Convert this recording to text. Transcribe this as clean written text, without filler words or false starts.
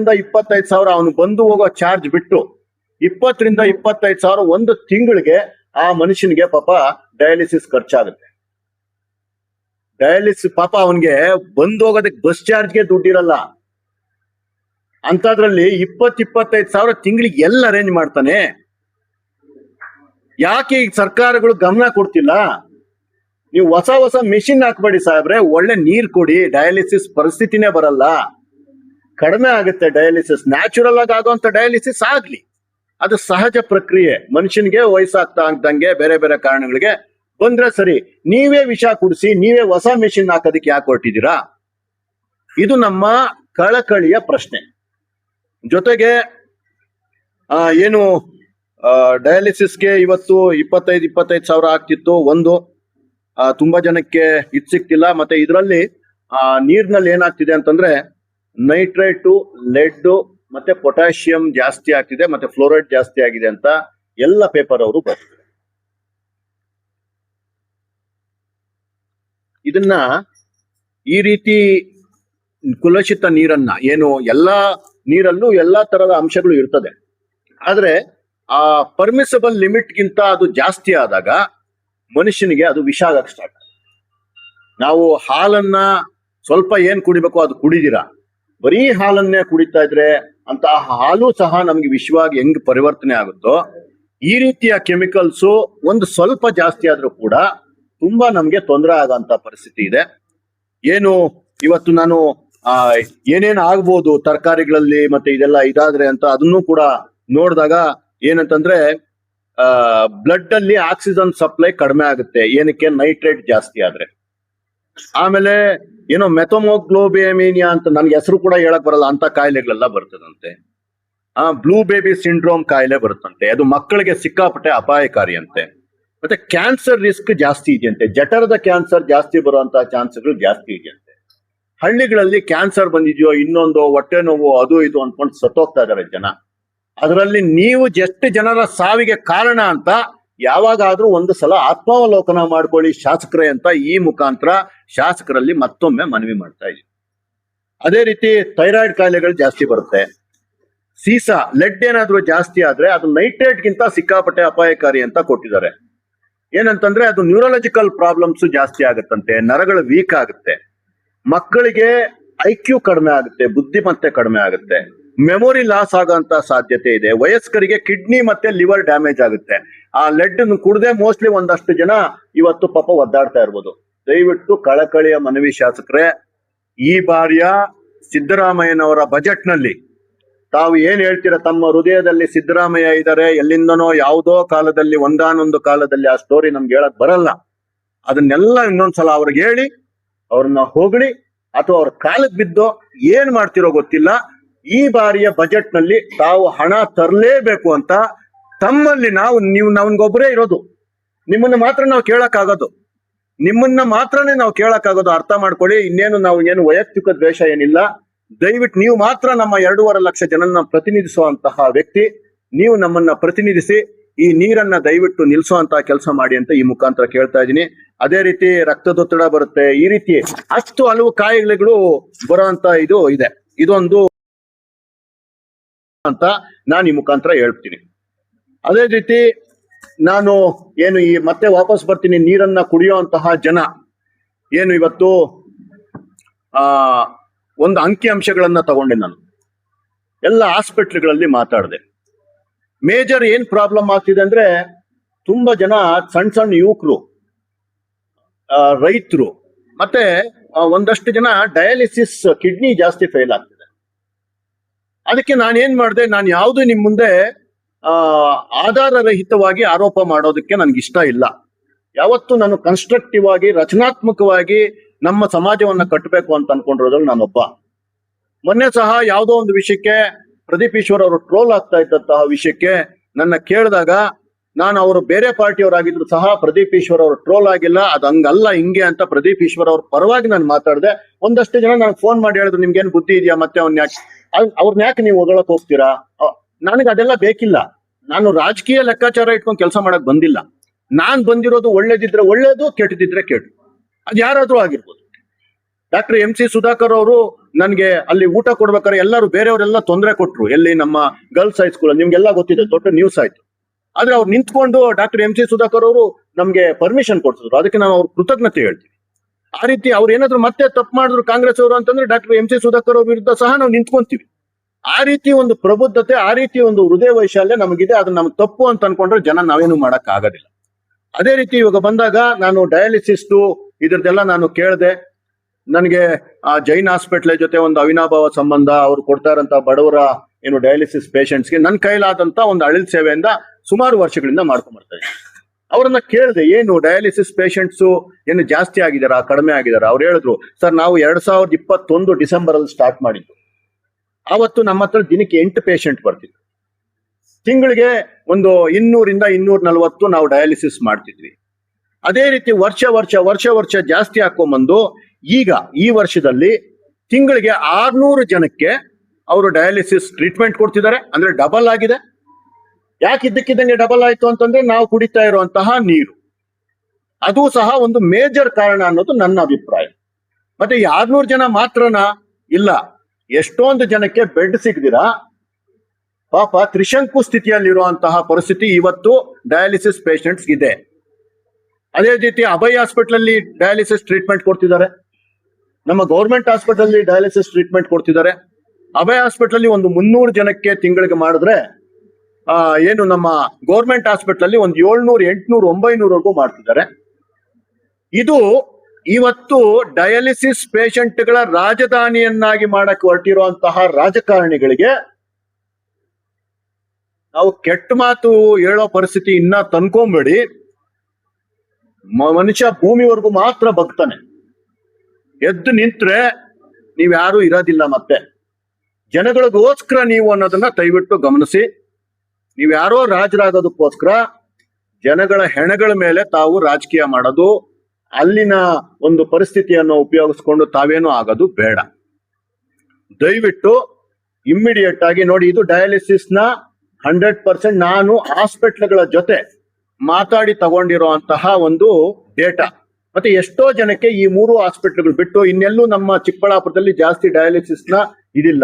25,000 ಅವನು ಬಂದು ಹೋಗೋ ಚಾರ್ಜ್ ಬಿಟ್ಟು 20ರಿಂದ 25,000 ಒಂದು ತಿಂಗಳಿಗೆ ಆ ಮನುಷ್ಯನಿಗೆ ಪಾಪ ಡಯಾಲಿಸಿಸ್ ಖರ್ಚಾಗುತ್ತೆ. ಡಯಾಲಿಸಿಸ್ ಪಾಪ ಅವನ್ಗೆ ಬಂದು ಹೋಗೋದಕ್ಕೆ ಬಸ್ ಚಾರ್ಜ್ಗೆ ದುಡ್ಡಿರಲ್ಲ. ಅಂತದ್ರಲ್ಲಿ 20-25,000 ತಿಂಗಳಿಗೆ ಎಲ್ಲ ಅರೇಂಜ್ ಮಾಡ್ತಾನೆ. ಯಾಕೆ ಈಗ ಸರ್ಕಾರಗಳು ಗಮನ ಕೊಡ್ತಿಲ್ಲ? ನೀವು ಹೊಸ ಮೆಷಿನ್ ಹಾಕ್ಬೇಡಿ ಸಾಹೇಬ್ರೆ, ಒಳ್ಳೆ ನೀರ್ ಕೊಡಿ, ಡಯಾಲಿಸಿಸ್ ಪರಿಸ್ಥಿತಿನೇ ಬರಲ್ಲ, ಕಡಿಮೆ ಆಗುತ್ತೆ ಡಯಾಲಿಸಿಸ್. ನ್ಯಾಚುರಲ್ ಆಗಿ ಆಗುವಂತ ಡಯಾಲಿಸಿಸ್ ಆಗ್ಲಿ, ಅದು ಸಹಜ ಪ್ರಕ್ರಿಯೆ. ಮನುಷ್ಯನಿಗೆ ವಯಸ್ಸಾಗ್ತಾ ಆಗ್ದಂಗೆ ಬೇರೆ ಬೇರೆ ಕಾರಣಗಳಿಗೆ ಬಂದ್ರೆ ಸರಿ. ನೀವೇ ವಿಷ ಕುಡಿಸಿ, ನೀವೇ ಹೊಸ ಮೆಷಿನ್ ಹಾಕೋದಕ್ಕೆ ಯಾಕೆ ಹೊರಟಿದ್ದೀರಾ? ಇದು ನಮ್ಮ ಕಳಕಳಿಯ ಪ್ರಶ್ನೆ. ಜೊತೆಗೆ ಏನು ಡಯಾಲಿಸಿಸ್ಗೆ ಇವತ್ತು 25,000 ಆಗ್ತಿತ್ತು ಒಂದು, ತುಂಬಾ ಜನಕ್ಕೆ ಇದು ಸಿಕ್ತಿಲ್ಲ. ಮತ್ತೆ ಇದರಲ್ಲಿ ನೀರಿನಲ್ಲಿ ಏನಾಗ್ತಿದೆ ಅಂತಂದ್ರೆ ನೈಟ್ರೇಟು, ಲೆಡ್ ಮತ್ತೆ ಪೊಟ್ಯಾಷಿಯಂ ಜಾಸ್ತಿ ಆಗ್ತಿದೆ, ಮತ್ತೆ ಫ್ಲೋರೈಡ್ ಜಾಸ್ತಿ ಆಗಿದೆ ಅಂತ ಎಲ್ಲ ಪೇಪರ್ ಅವರು ಬರ್ತಾರೆ. ಇದನ್ನ ಈ ರೀತಿ ಕುಲಷಿತ ನೀರನ್ನ, ಏನು ಎಲ್ಲಾ ನೀರಲ್ಲೂ ಎಲ್ಲಾ ತರದ ಅಂಶಗಳು ಇರ್ತದೆ, ಆದ್ರೆ ಆ ಪರ್ಮಿಸಬಲ್ ಲಿಮಿಟ್ಗಿಂತ ಅದು ಜಾಸ್ತಿ ಆದಾಗ ಮನುಷ್ಯನಿಗೆ ಅದು ವಿಷ ಆಗಕ್ಕೆ ಸ್ಟಾರ್ಟ್. ನಾವು ಹಾಲನ್ನ ಸ್ವಲ್ಪ ಏನ್ ಕುಡಿಬೇಕು ಅದು ಕುಡಿದಿರಾ, ಬರೀ ಹಾಲನ್ನೇ ಕುಡಿತಾ ಇದ್ರೆ ಅಂತ ಹಾಲು ಸಹ ನಮ್ಗೆ ವಿಷವಾಗಿ ಹೆಂಗ್ ಪರಿವರ್ತನೆ ಆಗುತ್ತೋ ಈ ರೀತಿಯ ಕೆಮಿಕಲ್ಸು ಒಂದು ಸ್ವಲ್ಪ ಜಾಸ್ತಿ ಆದ್ರೂ ಕೂಡ ತುಂಬಾ ನಮ್ಗೆ ತೊಂದರೆ ಆಗಂತ ಪರಿಸ್ಥಿತಿ ಇದೆ. ಏನು ಇವತ್ತು ನಾನು ಏನೇನ್ ಆಗ್ಬೋದು ತರಕಾರಿಗಳಲ್ಲಿ ಮತ್ತೆ ಇದೆಲ್ಲ ಇದಾದ್ರೆ ಅಂತ ಅದನ್ನು ಕೂಡ ನೋಡಿದಾಗ ಏನಂತಂದ್ರೆ ಬ್ಲಡ್ ಅಲ್ಲಿ ಆಕ್ಸಿಜನ್ ಸಪ್ಲೈ ಕಡಿಮೆ ಆಗುತ್ತೆ, ಏನಕ್ಕೆ? ನೈಟ್ರೇಟ್ ಜಾಸ್ತಿ ಆದ್ರೆ. ಆಮೇಲೆ ಏನೋ ಮೆಥೋಮೋಗ್ಲೋಬಿಯಮಿನಿಯಾ ಅಂತ ನನ್ಗೆ ಹೆಸರು ಕೂಡ ಹೇಳಕ್ ಬರಲ್ಲ ಅಂತ ಕಾಯಿಲೆಗಳೆಲ್ಲ ಬರ್ತದಂತೆ. ಬ್ಲೂ ಬೇಬಿ ಸಿಂಡ್ರೋಮ್ ಕಾಯಿಲೆ ಬರುತ್ತಂತೆ, ಅದು ಮಕ್ಕಳಿಗೆ ಸಿಕ್ಕಾಪಟ್ಟೆ ಅಪಾಯಕಾರಿ ಅಂತೆ. ಮತ್ತೆ ಕ್ಯಾನ್ಸರ್ ರಿಸ್ಕ್ ಜಾಸ್ತಿ ಇದೆಯಂತೆ, ಜಠರದ ಕ್ಯಾನ್ಸರ್ ಜಾಸ್ತಿ ಬರುವಂತ ಚಾನ್ಸ್ಗಳು ಜಾಸ್ತಿ ಇದೆಯಂತೆ. ಹಳ್ಳಿಗಳಲ್ಲಿ ಕ್ಯಾನ್ಸರ್ ಬಂದಿದ್ಯೋ, ಇನ್ನೊಂದು ಹೊಟ್ಟೆ ನೋವು, ಅದು ಇದು ಅನ್ಕೊಂಡು ಸತ್ತೋಗ್ತಾ ಇದಾರೆ ಜನ. ಅದರಲ್ಲಿ ನೀವು ಎಷ್ಟು ಜನರ ಸಾವಿಗೆ ಕಾರಣ ಅಂತ ಯಾವಾಗಾದ್ರೂ ಒಂದು ಸಲ ಆತ್ಮಾವಲೋಕನ ಮಾಡ್ಕೊಳ್ಳಿ ಶಾಸಕರೇ ಅಂತ ಈ ಮುಖಾಂತರ ಶಾಸಕರಲ್ಲಿ ಮತ್ತೊಮ್ಮೆ ಮನವಿ ಮಾಡ್ತಾ ಇದೀವಿ. ಅದೇ ರೀತಿ ಥೈರಾಯ್ಡ್ ಕಾಯಿಲೆಗಳು ಜಾಸ್ತಿ ಬರುತ್ತೆ. ಸೀಸಾ, ಲೆಡ್ ಏನಾದ್ರೂ ಜಾಸ್ತಿ ಆದ್ರೆ ಅದು ನೈಟ್ರೇಟ್ಗಿಂತ ಸಿಕ್ಕಾಪಟ್ಟೆ ಅಪಾಯಕಾರಿ ಅಂತ ಕೊಟ್ಟಿದ್ದಾರೆ. ಏನಂತಂದ್ರೆ ಅದು ನ್ಯೂರಲಾಜಿಕಲ್ ಪ್ರಾಬ್ಲಮ್ಸ್ ಜಾಸ್ತಿ ಆಗುತ್ತಂತೆ, ನರಗಳು ವೀಕ್ ಆಗುತ್ತೆ, ಮಕ್ಕಳಿಗೆ IQ ಕಡಿಮೆ ಆಗುತ್ತೆ, ಬುದ್ಧಿಮತ್ತೆ ಕಡಿಮೆ ಆಗುತ್ತೆ, ಮೆಮೊರಿ ಲಾಸ್ ಆಗೋಂತ ಸಾಧ್ಯತೆ ಇದೆ, ವಯಸ್ಕರಿಗೆ ಕಿಡ್ನಿ ಮತ್ತೆ ಲಿವರ್ ಡ್ಯಾಮೇಜ್ ಆಗುತ್ತೆ. ಆ ಲೆಡ್ ಕುಡದೆ ಮೋಸ್ಟ್ಲಿ ಒಂದಷ್ಟು ಜನ ಇವತ್ತು ಪಾಪ ಒದ್ದಾಡ್ತಾ ಇರ್ಬೋದು. ದಯವಿಟ್ಟು ಕಳಕಳಿಯ ಮನವಿ ಶಾಸಕರೇ, ಈ ಬಾರಿಯ ಸಿದ್ದರಾಮಯ್ಯನವರ ಬಜೆಟ್ ನಲ್ಲಿ ತಾವು ಏನ್ ಹೇಳ್ತೀರಾ, ತಮ್ಮ ಹೃದಯದಲ್ಲಿ ಸಿದ್ದರಾಮಯ್ಯ ಇದ್ದಾರೆ, ಎಲ್ಲಿಂದನೋ ಯಾವುದೋ ಕಾಲದಲ್ಲಿ ಒಂದಾನೊಂದು ಕಾಲದಲ್ಲಿ ಆ ಸ್ಟೋರಿ ನಮ್ಗೆ ಹೇಳಕ್ ಬರಲ್ಲ. ಅದನ್ನೆಲ್ಲ ಇನ್ನೊಂದ್ಸಲ ಅವ್ರಿಗೆ ಹೇಳಿ, ಅವ್ರನ್ನ ಹೊಗಳಿ ಅಥವಾ ಅವ್ರ ಕಾಲಕ್ಕೆ ಬಿದ್ದೋ ಏನ್ ಮಾಡ್ತಿರೋ ಗೊತ್ತಿಲ್ಲ. ಈ ಬಾರಿಯ ಬಜೆಟ್ ನಲ್ಲಿ ತಾವು ಹಣ ತರಲೇಬೇಕು ಅಂತ ತಮ್ಮಲ್ಲಿ ನೀವು ನಮ್ಗೊಬ್ಬರೇ ಇರೋದು, ನಿಮ್ಮನ್ನ ಮಾತ್ರ ನಾವು ಕೇಳಕ್ಕಾಗೋದು, ನಿಮ್ಮನ್ನ ಮಾತ್ರನೇ ನಾವು ಕೇಳಕ್ಕಾಗೋದು. ಅರ್ಥ ಮಾಡ್ಕೊಳ್ಳಿ. ಇನ್ನೇನು ನಾವು ಏನು ವೈಯಕ್ತಿಕ ದ್ವೇಷ ಏನಿಲ್ಲ. ದಯವಿಟ್ಟು ನೀವು ಮಾತ್ರ ನಮ್ಮ 2.5 ಲಕ್ಷ ಜನನ್ನ ಪ್ರತಿನಿಧಿಸುವಂತಹ ವ್ಯಕ್ತಿ, ನೀವು ನಮ್ಮನ್ನ ಪ್ರತಿನಿಧಿಸಿ ಈ ನೀರನ್ನ ದಯವಿಟ್ಟು ನಿಲ್ಸುವಂತಹ ಕೆಲಸ ಮಾಡಿ ಅಂತ ಈ ಮುಖಾಂತರ ಕೇಳ್ತಾ ಇದ್ದೀನಿ. ಅದೇ ರೀತಿ ರಕ್ತದೊತ್ತಡ ಬರುತ್ತೆ, ಈ ರೀತಿ ಅಷ್ಟು ಹಲವು ಕಾಯಿಲೆಗಳು ಬರುವಂತ ಇದು ಇದೆ. ಇದೊಂದು ಅಂತ ನಾನು ಈ ಮುಖಾಂತರ ಹೇಳ್ತೀನಿ. ಅದೇ ರೀತಿ ನಾನು ಏನು ಈ ಮತ್ತೆ ವಾಪಸ್ ಬರ್ತೀನಿ, ನೀರನ್ನ ಕುಡಿಯುವಂತಹ ಜನ ಏನು ಇವತ್ತು ಒಂದು ಅಂಕಿ ಅಂಶಗಳನ್ನ ತಗೊಂಡೆ ನಾನು, ಎಲ್ಲ ಆಸ್ಪತ್ರೆಗಳಲ್ಲಿ ಮಾತಾಡಿದೆ. ಮೇಜರ್ ಏನ್ ಪ್ರಾಬ್ಲಮ್ ಆಗ್ತಿದೆ ಅಂದ್ರೆ ತುಂಬಾ ಜನ ಸಣ್ಣ ಯುವಕರು, ರೈತರು, ಮತ್ತೆ ಒಂದಷ್ಟು ಜನ ಡಯಾಲಿಸಿಸ್ ಕಿಡ್ನಿ ಜಾಸ್ತಿ ಫೇಲ್ ಆಗ್ತಿದೆ. ಅದಕ್ಕೆ ನಾನೇನ್ ಮಾಡಿದೆ, ನಾನು ಯಾವುದು ನಿಮ್ ಮುಂದೆ ಆಧಾರ ರಹಿತವಾಗಿ ಆರೋಪ ಮಾಡೋದಕ್ಕೆ ನನ್ಗೆ ಇಷ್ಟ ಇಲ್ಲ. ಯಾವತ್ತು ನಾನು ಕನ್ಸ್ಟ್ರಕ್ಟಿವ್ ಆಗಿ ರಚನಾತ್ಮಕವಾಗಿ ನಮ್ಮ ಸಮಾಜವನ್ನ ಕಟ್ಟಬೇಕು ಅಂತ ಅನ್ಕೊಂಡಿರೋದ್ರಲ್ಲಿ ನಾನೊಬ್ಬ. ಮೊನ್ನೆ ಸಹ ಯಾವುದೋ ಒಂದು ವಿಷಯಕ್ಕೆ ಪ್ರದೀಪ್ ಈಶ್ವರ್ ಅವರು ಟ್ರೋಲ್ ಆಗ್ತಾ ಇದ್ದಂತಹ ವಿಷಯಕ್ಕೆ ನನ್ನ ಕೇಳಿದಾಗ ನಾನು ಅವರು ಬೇರೆ ಪಾರ್ಟಿಯವರಾಗಿದ್ರು ಸಹ ಪ್ರದೀಪ್ ಈಶ್ವರ್ ಅವರು ಟ್ರೋಲ್ ಆಗಿಲ್ಲ, ಅದು ಹಂಗಲ್ಲ ಹಿಂಗೆ ಅಂತ ಪ್ರದೀಪ್ ಈಶ್ವರ್ ಅವ್ರ ಪರವಾಗಿ ನಾನು ಮಾತಾಡಿದೆ. ಒಂದಷ್ಟು ಜನ ನನಗೆ ಫೋನ್ ಮಾಡಿ ಹೇಳಿದ್ರು, ನಿಮ್ಗೇನು ಬುದ್ಧಿ ಇದೆಯಾ, ಮತ್ತೆ ಅವ್ರನ್ನ ಯಾಕೆ ನೀವು ಹೊಗಳಕ್ ಹೋಗ್ತೀರಾ? ನನಗೆ ಅದೆಲ್ಲ ಬೇಕಿಲ್ಲ. ನಾನು ರಾಜಕೀಯ ಲೆಕ್ಕಾಚಾರ ಇಟ್ಕೊಂಡು ಕೆಲಸ ಮಾಡಕ್ ಬಂದಿಲ್ಲ. ನಾನ್ ಬಂದಿರೋದು ಒಳ್ಳೇದಿದ್ರೆ ಒಳ್ಳೇದು, ಕೆಟ್ಟದಿದ್ರೆ ಕೆಟ್ಟು, ಅದು ಯಾರಾದ್ರೂ ಆಗಿರ್ಬೋದು. ಡಾಕ್ಟರ್ MC ಸುಧಾಕರ್ ಅವರು ನನ್ಗೆ ಅಲ್ಲಿ ಊಟ ಕೊಡ್ಬೇಕಾದ್ರೆ ಎಲ್ಲರೂ ಬೇರೆಯವರೆಲ್ಲ ತೊಂದರೆ ಕೊಟ್ರು. ಎಲ್ಲಿ ನಮ್ಮ ಗರ್ಲ್ಸ್ ಹೈಸ್ಕೂಲ್ ನಿಮ್ಗೆಲ್ಲ ಗೊತ್ತಿದೆ, ದೊಡ್ಡ ನ್ಯೂಸ್ ಆಯ್ತು. ಆದ್ರೆ ಅವ್ರು ನಿಂತ್ಕೊಂಡು ಡಾಕ್ಟರ್ MC ಸುಧಾಕರ್ ಅವರು ನಮ್ಗೆ ಪರ್ಮಿಷನ್ ಕೊಡ್ತಿದ್ರು. ಅದಕ್ಕೆ ನಾವು ಅವ್ರ ಕೃತಜ್ಞತೆ ಹೇಳ್ತೀವಿ. ಆ ರೀತಿ ಅವ್ರು ಏನಾದ್ರು ಮತ್ತೆ ತಪ್ಪು ಮಾಡಿದ್ರು ಕಾಂಗ್ರೆಸ್ ಅವರು ಅಂತಂದ್ರೆ ಡಾಕ್ಟರ್ MC ಸುಧಾಕರ್ ಅವ್ರ ವಿರುದ್ಧ ಸಹ ನಾವು ನಿಂತ್ಕೊಂತೀವಿ. ಆ ರೀತಿ ಒಂದು ಪ್ರಬುದ್ಧತೆ, ಆ ರೀತಿ ಒಂದು ಹೃದಯ ವೈಶಾಲ್ಯ ನಮಗಿದೆ. ಅದು ನಮ್ಗೆ ತಪ್ಪು ಅಂತ ಅನ್ಕೊಂಡ್ರೆ ಜನ ನಾವೇನು ಮಾಡಕ್ ಆಗೋದಿಲ್ಲ. ಅದೇ ರೀತಿ ಇವಾಗ ಬಂದಾಗ ನಾನು ಡಯಾಲಿಸಿಸ್ ಇದ್ರದ್ದೆಲ್ಲ ನಾನು ಕೇಳಿದೆ. ನನಗೆ ಆ ಜೈನ್ ಹಾಸ್ಪಿಟ್ಲ್ ಜೊತೆ ಒಂದು ಅವಿನಾಭಾವ ಸಂಬಂಧ, ಅವ್ರು ಕೊಡ್ತಾ ಇರೋಂತ ಬಡವರ ಏನು ಡಯಾಲಿಸಿಸ್ ಪೇಷಂಟ್ಸ್ಗೆ ನನ್ನ ಕೈಲಾದಂತ ಒಂದು ಅಳಿಲ್ ಸೇವೆಯಿಂದ ಸುಮಾರು ವರ್ಷಗಳಿಂದ ಮಾಡ್ಕೊಂಡ್ ಬರ್ತಾ ಇದ್ದೀನಿ. ಅವ್ರನ್ನ ಕೇಳಿದೆ, ಏನು ಡಯಾಲಿಸಿಸ್ ಪೇಷಂಟ್ಸ್ ಏನು ಜಾಸ್ತಿ ಆಗಿದಾರಾ, ಕಡಿಮೆ ಆಗಿದಾರ? ಅವ್ರು ಹೇಳಿದ್ರು, ಸರ್ ನಾವು 2021 ಡಿಸೆಂಬರ್ ಅಲ್ಲಿ ಸ್ಟಾರ್ಟ್ ಮಾಡಿದ್ದು. ಆವತ್ತು ನಮ್ಮ ಹತ್ರ ದಿನಕ್ಕೆ 8 ಪೇಷಂಟ್ ಬರ್ತಿದ್ರು. ತಿಂಗಳಿಗೆ ಒಂದು 200 ಇಂದ 240 ನಾವು ಡಯಾಲಿಸಿಸ್ ಮಾಡ್ತಿದ್ವಿ. ಅದೇ ರೀತಿ ವರ್ಷ ಜಾಸ್ತಿ ಹಾಕೊಂಡ್ಬಂದು ಈಗ ಈ ವರ್ಷದಲ್ಲಿ ತಿಂಗಳಿಗೆ 600 ಜನಕ್ಕೆ ಅವರು ಡಯಾಲಿಸಿಸ್ ಟ್ರೀಟ್ಮೆಂಟ್ ಕೊಡ್ತಿದ್ದಾರೆ. ಅಂದ್ರೆ ಡಬಲ್ ಆಗಿದೆ. ಯಾಕೆ ಇದ್ದಕ್ಕಿದ್ದಂಗೆ ಡಬಲ್ ಆಯ್ತು ಅಂತಂದ್ರೆ ನಾವು ಕುಡಿತಾ ಇರುವಂತಹ ನೀರು, ಅದು ಸಹ ಒಂದು ಮೇಜರ್ ಕಾರಣ ಅನ್ನೋದು ನನ್ನ ಅಭಿಪ್ರಾಯ. ಮತ್ತೆ ಈ 600 ಜನ ಮಾತ್ರನಾ? ಇಲ್ಲ, ಎಷ್ಟೊಂದು ಜನಕ್ಕೆ ಬೆಡ್ ಸಿಗದಿರಾ ಪಾಪ ತ್ರಿಶಂಕು ಸ್ಥಿತಿಯಲ್ಲಿರುವಂತಹ ಪರಿಸ್ಥಿತಿ ಇವತ್ತು ಡಯಾಲಿಸಿಸ್ ಪೇಷಂಟ್ಸ್ ಇದೆ. ಅದೇ ರೀತಿ ಅಭಯ್ ಹಾಸ್ಪಿಟಲ್ ಅಲ್ಲಿ ಡಯಾಲಿಸಿಸ್ ಟ್ರೀಟ್ಮೆಂಟ್ ಕೊಡ್ತಿದ್ದಾರೆ. ನಮ್ಮ ಗೌರ್ಮೆಂಟ್ ಹಾಸ್ಪಿಟಲ್ ಅಲ್ಲಿ ಡಯಾಲಿಸಿಸ್ ಟ್ರೀಟ್ಮೆಂಟ್ ಕೊಡ್ತಿದ್ದಾರೆ. ಅಭಯ್ ಹಾಸ್ಪಿಟಲ್ ಅಲ್ಲಿ ಒಂದು 300 ಜನಕ್ಕೆ ತಿಂಗಳಿಗೆ ಮಾಡಿದ್ರೆ ಏನು ನಮ್ಮ ಗೌರ್ಮೆಂಟ್ ಹಾಸ್ಪಿಟಲ್ ಅಲ್ಲಿ ಒಂದು 700, 800, 900 ಮಾಡ್ತಿದ್ದಾರೆ. ಇದು ಇವತ್ತು ಡಯಾಲಿಸಿಸ್ ಪೇಷಂಟ್ಗಳ ರಾಜಧಾನಿಯನ್ನಾಗಿ ಮಾಡಕ್ಕೆ ಹೊರಟಿರುವಂತಹ ರಾಜಕಾರಣಿಗಳಿಗೆ ನಾವು ಕೆಟ್ಟ ಮಾತು ಹೇಳೋ ಪರಿಸ್ಥಿತಿ ಇನ್ನ ತಂದ್ಕೊಂಬೇಡಿ. ಮನುಷ್ಯ ಭೂಮಿವರೆಗೂ ಮಾತ್ರ ಬಗ್ತಾನೆ. ಎದ್ದು ನಿಂತ್ರೆ ನೀವ್ಯಾರು ಇರೋದಿಲ್ಲ. ಮತ್ತೆ ಜನಗಳಿಗೋಸ್ಕರ ನೀವು ಅನ್ನೋದನ್ನ ದಯವಿಟ್ಟು ಗಮನಿಸಿ. ನೀವ್ಯಾರೋ ರಾಜರಾಗೋದಕ್ಕೋಸ್ಕರ ಜನಗಳ ಹೆಣಗಳ ಮೇಲೆ ತಾವು ರಾಜಕೀಯ ಮಾಡೋದು, ಅಲ್ಲಿನ ಒಂದು ಪರಿಸ್ಥಿತಿಯನ್ನು ಉಪಯೋಗಿಸ್ಕೊಂಡು ತಾವೇನೂ ಆಗೋದು ಬೇಡ. ದಯವಿಟ್ಟು ಇಮ್ಮಿಡಿಯೇಟ್ ಆಗಿ ನೋಡಿ, ಇದು ಡಯಾಲಿಸಿಸ್ ನ 100% ನಾನು ಹಾಸ್ಪಿಟ್ಲ್ಗಳ ಜೊತೆ ಮಾತಾಡಿ ತಗೊಂಡಿರುವಂತಹ ಒಂದು ಡೇಟಾ. ಮತ್ತೆ ಎಷ್ಟೋ ಜನಕ್ಕೆ ಈ 3 ಹಾಸ್ಪಿಟ್ಲ್ಗಳು ಬಿಟ್ಟು ಇನ್ನೆಲ್ಲೂ ನಮ್ಮ ಚಿಕ್ಕಬಳ್ಳಾಪುರದಲ್ಲಿ ಜಾಸ್ತಿ ಡಯಾಲಿಸಿಸ್ ನ ಇದಿಲ್ಲ.